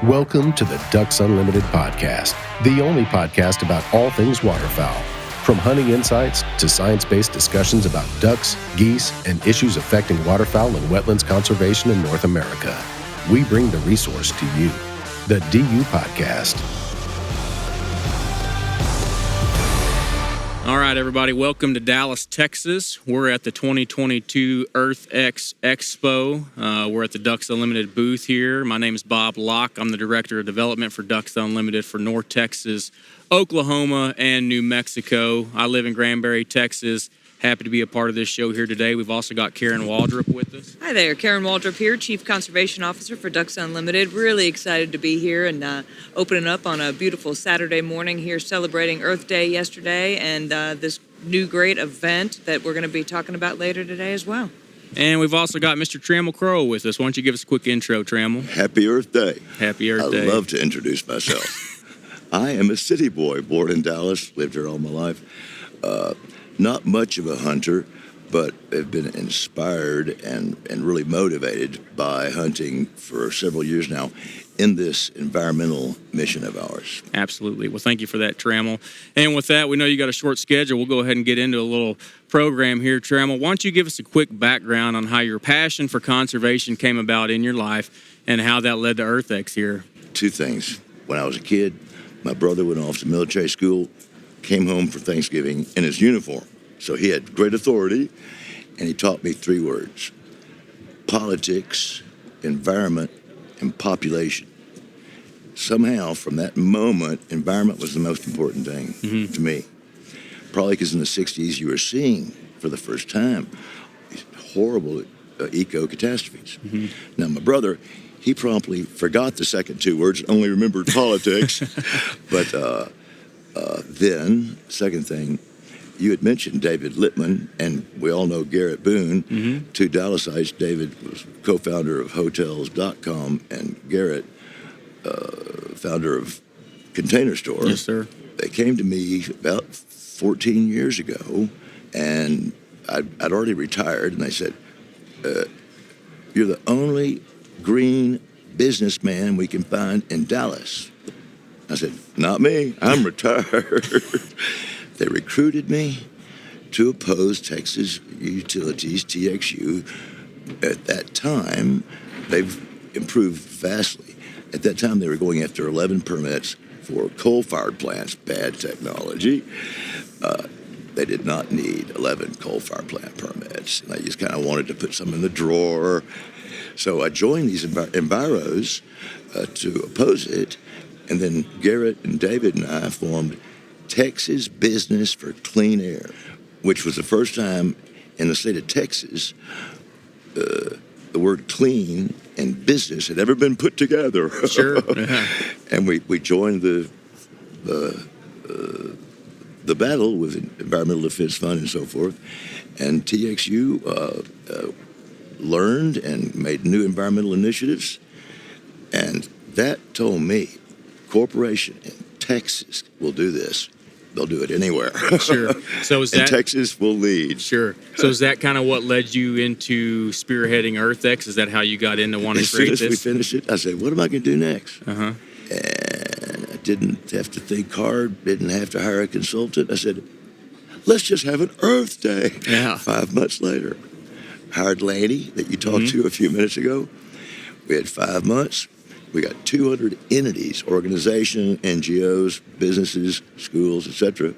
Welcome to the Ducks Unlimited podcast, the only podcast about all things waterfowl. From hunting insights to science-based discussions about ducks, geese, and issues affecting waterfowl and wetlands conservation in North America, we bring the resource to you, the DU Podcast. All right, everybody, welcome to Dallas, Texas. We're at the 2022 EarthX Expo. We're at the Ducks Unlimited booth here. My name is Bob Locke. I'm the Director of Development for Ducks Unlimited for North Texas, Oklahoma, and New Mexico. I live in Granbury, Texas. Happy to be a part of this show here today. We've also got Karen Waldrop with us. Hi there, Karen Waldrop here, Chief Conservation Officer for Ducks Unlimited. Really excited to be here and opening up on a beautiful Saturday morning here, celebrating Earth Day yesterday and this new great event that we're going to be talking about later today as well. And we've also got Mr. Trammell Crow with us. Why don't you give us a quick intro, Trammell? Happy Earth Day. Happy Earth Day. I love to introduce myself. I am a city boy, born in Dallas, lived here all my life. Not much of a hunter, but have been inspired and really motivated by hunting for several years now in this environmental mission of ours. Absolutely. Well, thank you for that, Trammell. And with that, we know you got a short schedule. We'll go ahead and get into a little program here. Trammell, why don't you give us a quick background on how your passion for conservation came about in your life and how that led to EarthX here? Two things. When I was a kid, my brother went off to military school, came home for Thanksgiving in his uniform. So he had great authority, and he taught me three words: politics, environment, and population. Somehow, from that moment, environment was the most important thing to me. Probably because in the 60s, you were seeing, for the first time, these horrible eco-catastrophes. Now, my brother, he promptly forgot the second two words, only remembered politics. But then, second thing, you had mentioned David Littman, and we all know Garrett Boone, two Dallasites. David was co-founder of Hotels.com, and Garrett, founder of Container Store. Yes, sir. They came to me about 14 years ago, and I'd already retired, and they said, you're the only green businessman we can find in Dallas. I said, not me, I'm retired. They recruited me to oppose Texas Utilities, TXU. At that time, they've improved vastly. At that time, they were going after 11 permits for coal-fired plants, bad technology. They did not need 11 coal-fired plant permits. And I just kind of wanted to put some in the drawer. So I joined these enviros to oppose it. And then Garrett and David and I formed Texas Business for Clean Air, which was the first time in the state of Texas the word clean and business had ever been put together. Sure. And we joined the battle with Environmental Defense Fund and so forth. And TXU learned and made new environmental initiatives. And that told me, corporation in Texas will do this. They'll do it anywhere. Sure. So is that, and Texas will lead. Sure. So is that kind of what led you into spearheading EarthX? Is that how you got into wanting to create this? As soon as we finished it, I said, what am I going to do next? Uh-huh. And I didn't have to think hard, didn't have to hire a consultant. I said, let's just have an Earth Day. Yeah. 5 months later, hired Lanny that you talked to a few minutes ago. We had 5 months. We got 200 entities, organizations, NGOs, businesses, schools, etc.,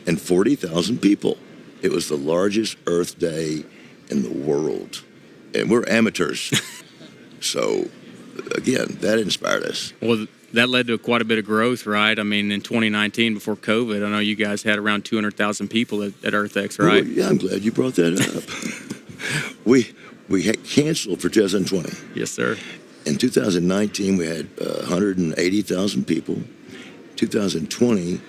and 40,000 people. It was the largest Earth Day in the world. And we're amateurs. So, again, that inspired us. Well, that led to quite a bit of growth, right? I mean, in 2019, before COVID, I know you guys had around 200,000 people at EarthX, right? Well, yeah, I'm glad you brought that up. we had canceled for 2020. Yes, sir. In 2019, we had 180,000 people. 2020,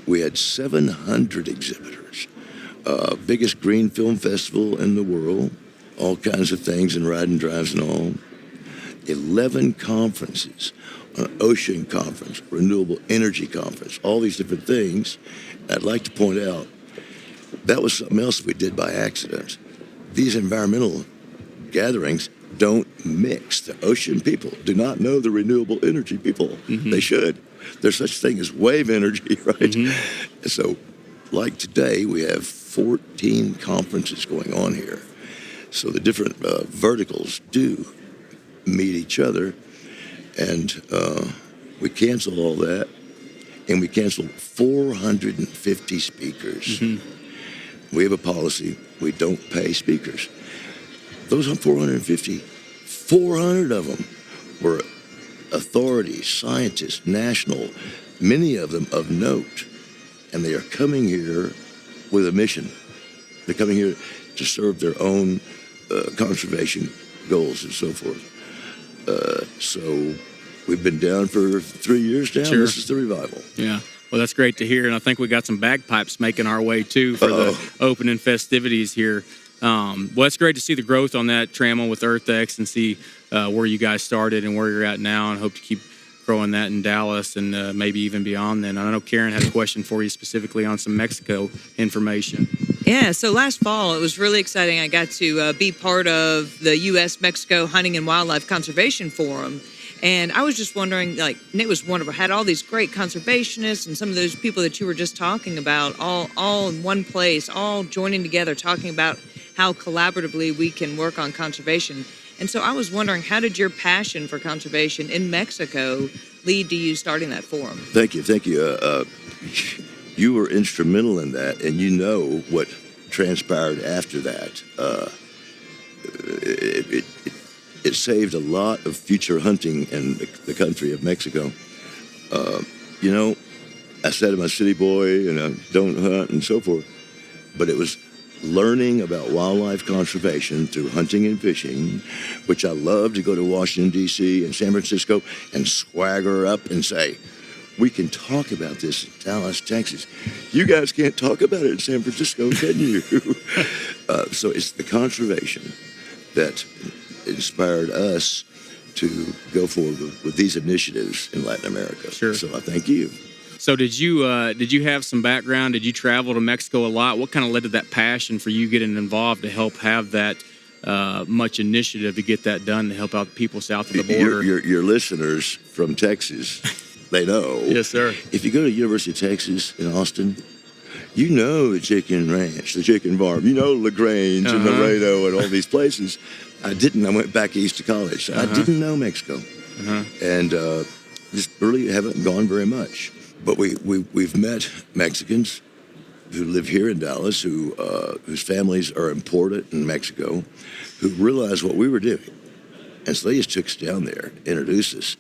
we had 700 exhibitors. Biggest green film festival in the world. All kinds of things and riding drives and all. 11 conferences, an ocean conference, renewable energy conference, all these different things. I'd like to point out, that was something else we did by accident. These environmental gatherings don't mix. The ocean people do not know the renewable energy people. Mm-hmm. They should. There's such thing as wave energy, right? Mm-hmm. And so, like today, we have 14 conferences going on here. So the different verticals do meet each other, and we cancel all that, and we canceled 450 speakers. Mm-hmm. We have a policy, we don't pay speakers. Those 450, 400 of them were authorities, scientists, national, many of them of note, and they are coming here with a mission. They're coming here to serve their own conservation goals and so forth. So we've been down for 3 years now. Sure. This is the revival. Yeah. Well, that's great to hear, and I think we got some bagpipes making our way, too, for the opening festivities here. Well, it's great to see the growth on that, Trammell, with EarthX, and see where you guys started and where you're at now, and hope to keep growing that in Dallas and maybe even beyond then. I know Karen had a question for you specifically on some Mexico information. Yeah, so last fall, it was really exciting. I got to be part of the U.S.-Mexico Hunting and Wildlife Conservation Forum. And I was just wondering, like, and it was wonderful. Had all these great conservationists and some of those people that you were just talking about all in one place, all joining together, talking about how collaboratively we can work on conservation. And so I was wondering, how did your passion for conservation in Mexico lead to you starting that forum? Thank you. You were instrumental in that, and you know what transpired after that. It saved a lot of future hunting in the country of Mexico. I said I'm a city boy and I don't hunt and so forth, but it was learning about wildlife conservation through hunting and fishing, which I love to go to Washington, D.C. and San Francisco and swagger up and say, we can talk about this in Dallas, Texas. You guys can't talk about it in San Francisco, can you? So it's the conservation that inspired us to go forward with these initiatives in Latin America. Sure. So I thank you. So did you have some background? Did you travel to Mexico a lot? What kind of led to that passion for you getting involved to help have that much initiative to get that done to help out the people south of the border? Your listeners from Texas, they know. Yes, sir. If you go to University of Texas in Austin, you know the chicken ranch, the chicken farm. You know LaGrange and Laredo and all these places. I didn't. I went back east to college. So I didn't know Mexico. And just really haven't gone very much. But we've met Mexicans who live here in Dallas, whose families are important in Mexico, who realized what we were doing. And so they just took us down there, introduced us.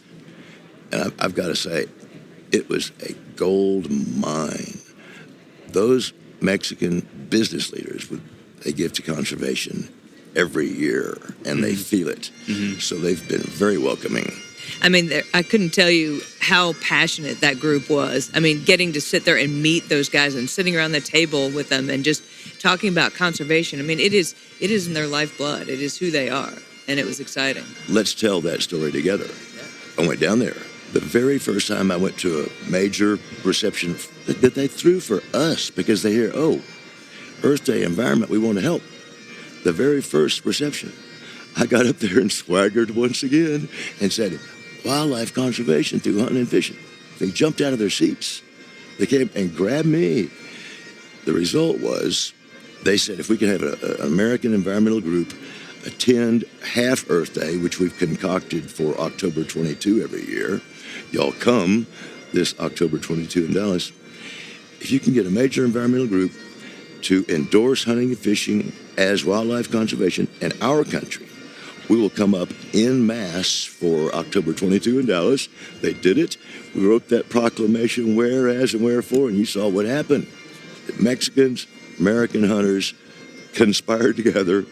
And I've got to say, it was a gold mine. Those Mexican business leaders, they give to conservation every year, and they feel it. So they've been very welcoming. I mean, I couldn't tell you how passionate that group was. I mean, getting to sit there and meet those guys and sitting around the table with them and just talking about conservation. I mean, it is in their lifeblood. It is who they are, and it was exciting. Let's tell that story together. I went down there. The very first time I went to a major reception that they threw for us because they hear, Earth Day environment, we want to help. The very first reception, I got up there and swaggered once again and said, wildlife conservation through hunting and fishing. They jumped out of their seats. They came and grabbed me. The result was, they said, if we can have an American environmental group attend half Earth Day, which we've concocted for October 22 every year, y'all come this October 22 in Dallas. If you can get a major environmental group to endorse hunting and fishing as wildlife conservation in our country, we will come up en masse for October 22 in Dallas. They did it. We wrote that proclamation, whereas and wherefore, and you saw what happened. The Mexicans, American hunters conspired together,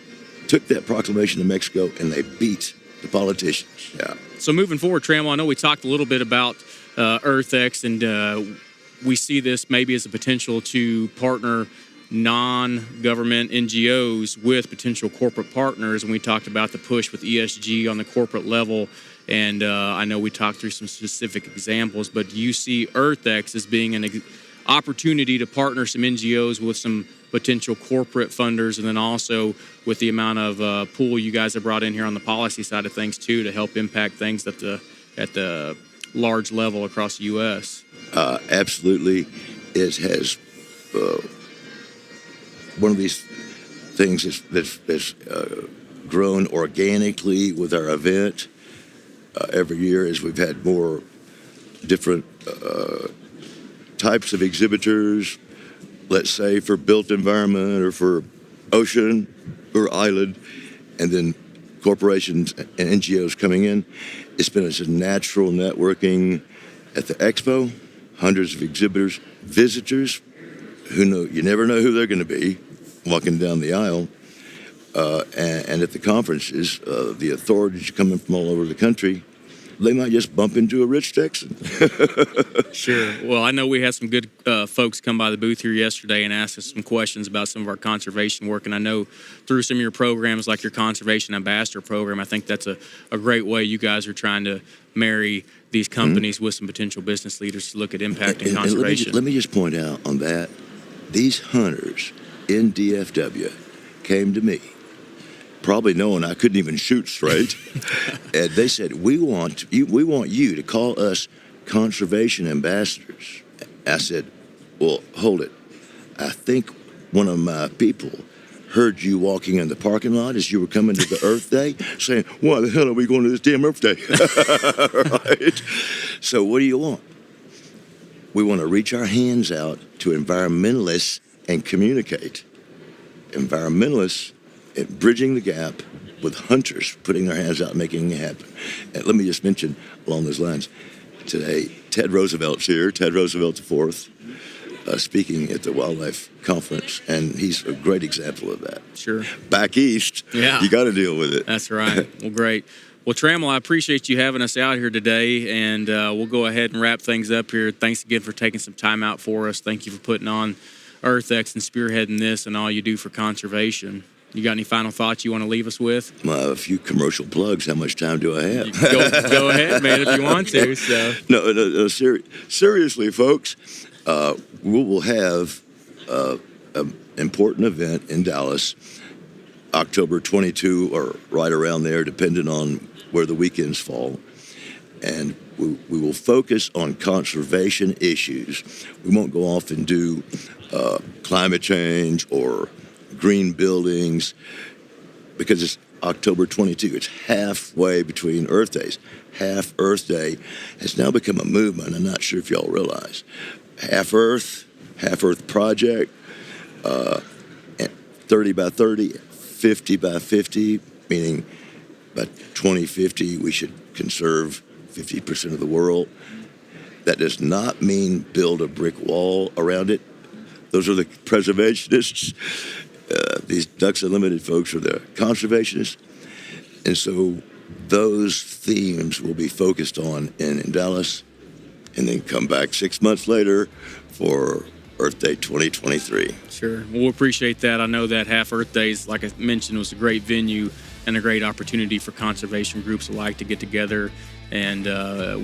took that proclamation to Mexico, and they beat the politicians. Yeah. So moving forward, Trammell, I know we talked a little bit about EarthX, and we see this maybe as a potential to partner non-government NGOs with potential corporate partners, and we talked about the push with ESG on the corporate level, and I know we talked through some specific examples, but do you see EarthX as being an opportunity to partner some NGOs with some potential corporate funders, and then also with the amount of pool you guys have brought in here on the policy side of things too, to help impact things at the large level across the U.S. Absolutely. It has one of these things that's grown organically with our event every year as we've had more different types of exhibitors, let's say for built environment or for ocean or island, and then corporations and NGOs coming in. It's been a natural networking at the expo, hundreds of exhibitors, visitors who know, you never know who they're going to be walking down the aisle. And at the conferences, the authorities coming from all over the country, they might just bump into a rich Texan. Sure. Well, I know we had some good folks come by the booth here yesterday and ask us some questions about some of our conservation work. And I know through some of your programs, like your Conservation Ambassador program, I think that's a great way you guys are trying to marry these companies with some potential business leaders to look at impacting conservation. And let me just point out on that, these hunters in DFW came to me, probably knowing I couldn't even shoot straight, and they said, we want you to call us conservation ambassadors. I said, well, hold it. I think one of my people heard you walking in the parking lot as you were coming to the Earth Day, saying, why the hell are we going to this damn Earth Day? Right? So what do you want? We want to reach our hands out to environmentalists and communicate. Environmentalists and bridging the gap with hunters, putting their hands out and making it happen. And let me just mention along those lines, today, Ted Roosevelt's here, Ted Roosevelt IV, speaking at the Wildlife Conference, and he's a great example of that. Sure. Back east, yeah, you got to deal with it. That's right. Well, great. Well, Trammell, I appreciate you having us out here today, and we'll go ahead and wrap things up here. Thanks again for taking some time out for us. Thank you for putting on EarthX and spearheading this and all you do for conservation. You got any final thoughts you want to leave us with? A few commercial plugs. How much time do I have? Go ahead, man, if you want to. So. No, seriously, folks, we will have an important event in Dallas, October 22 or right around there, depending on where the weekends fall. And we will focus on conservation issues. We won't go off and do climate change or green buildings, because it's October 22. It's halfway between Earth Days. Half Earth Day has now become a movement. I'm not sure if y'all realize. Half Earth Project, 30 by 30, 50 by 50, meaning by 2050 we should conserve 50% of the world. That does not mean build a brick wall around it. Those are the preservationists. These Ducks Unlimited folks are the conservationists. And so those themes will be focused on in Dallas, and then come back 6 months later for Earth Day 2023. Sure. Well, we appreciate that. I know that Half Earth Days, like I mentioned, was a great venue and a great opportunity for conservation groups alike to get together and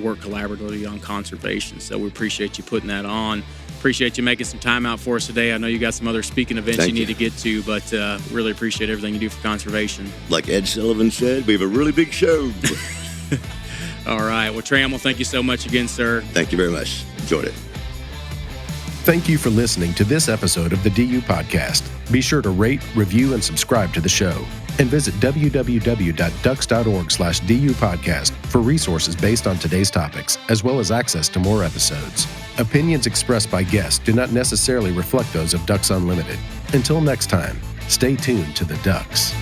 work collaboratively on conservation. So we appreciate you putting that on. Appreciate you making some time out for us today. I know you got some other speaking events you need to get to, but really appreciate everything you do for conservation. Like Ed Sullivan said, we have a really big show. All right. Well, Trammell, thank you so much again, sir. Thank you very much. Enjoyed it. Thank you for listening to this episode of the DU Podcast. Be sure to rate, review, and subscribe to the show. And visit www.ducks.org/DU Podcast for resources based on today's topics, as well as access to more episodes. Opinions expressed by guests do not necessarily reflect those of Ducks Unlimited. Until next time, stay tuned to the Ducks.